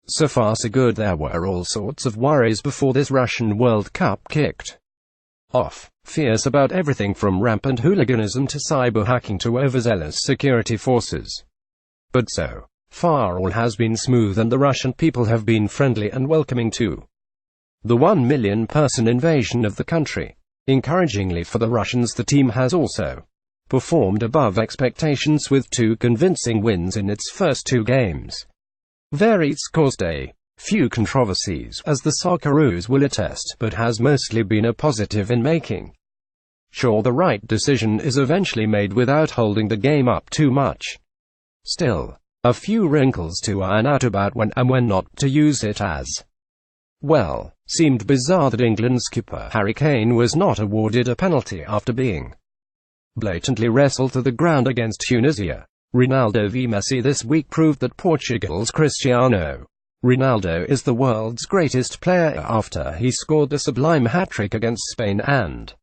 So far so good. There were all sorts of worries before this Russian World Cup kicked off. Fears about everything from rampant hooliganism to cyber hacking to overzealous security forces. But so far all has been smooth, and the Russian people have been friendly and welcoming too. The 1 million person invasion of the country. Encouragingly for the Russians, the team has also performed above expectations with 2 convincing wins in its first 2 games. It's caused a few controversies, as the Socceroos will attest, but has mostly been a positive in making sure the right decision is eventually made without holding the game up too much. Still, a few wrinkles to iron out about when and when not to use it as well. Seemed bizarre that England's keeper Harry Kane was not awarded a penalty after being blatantly wrestled to the ground against Tunisia. Ronaldo v Messi this week proved that Portugal's Cristiano Ronaldo is the world's greatest player after he scored the sublime hat-trick against Spain, and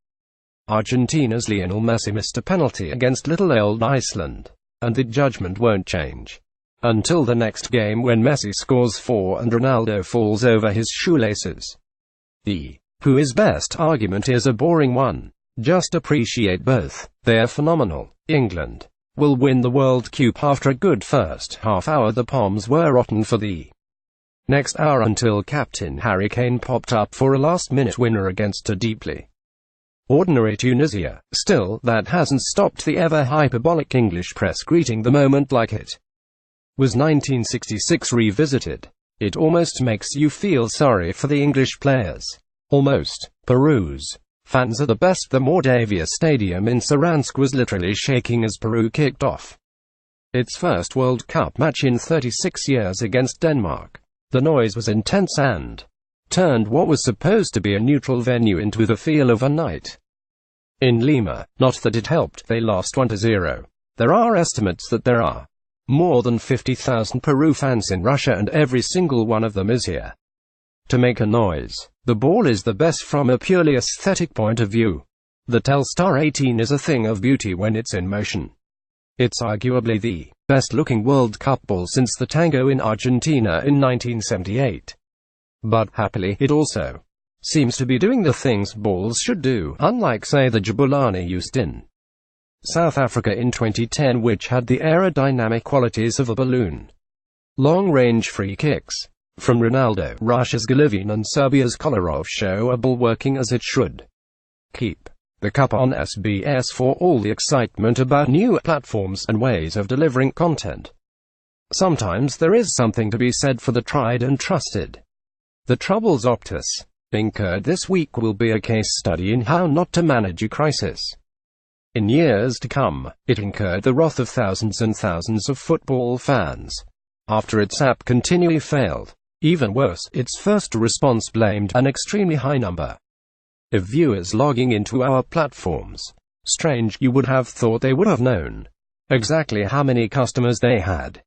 Argentina's Lionel Messi missed a penalty against little old Iceland, and the judgment won't change until the next game when Messi scores 4 and Ronaldo falls over his shoelaces. The "who is best" argument is a boring one. Just appreciate both. They're phenomenal. England will win the World Cup after a good first half hour. The Poms were rotten for the next hour until Captain Harry Kane popped up for a last-minute winner against a deeply ordinary Tunisia. Still, that hasn't stopped the ever-hyperbolic English press greeting the moment like it was 1966 revisited. It almost makes you feel sorry for the English players. Almost. Peru's fans are the best. The Mordavia Stadium in Saransk was literally shaking as Peru kicked off its first World Cup match in 36 years against Denmark. The noise was intense and turned what was supposed to be a neutral venue into the feel of a night in Lima. Not that it helped. They lost 1-0. There are estimates that there are more than 50,000 Peru fans in Russia, and every single one of them is here to make a noise. The ball is the best from a purely aesthetic point of view. The Telstar 18 is a thing of beauty when it's in motion. It's arguably the best-looking World Cup ball since the Tango in Argentina in 1978. But, happily, it also seems to be doing the things balls should do, unlike, say, the Jabulani used in South Africa in 2010, which had the aerodynamic qualities of a balloon. Long-range free kicks from Ronaldo, Russia's Golovin and Serbia's Kolarov show a ball working as it should. Keep the cup on SBS for all the excitement about new platforms and ways of delivering content. Sometimes there is something to be said for the tried and trusted. The troubles Optus incurred this week will be a case study in how not to manage a crisis. In years to come, it incurred the wrath of thousands and thousands of football fans after its app continually failed. Even worse, its first response blamed an extremely high number of viewers logging into our platforms. Strange, you would have thought they would have known exactly how many customers they had.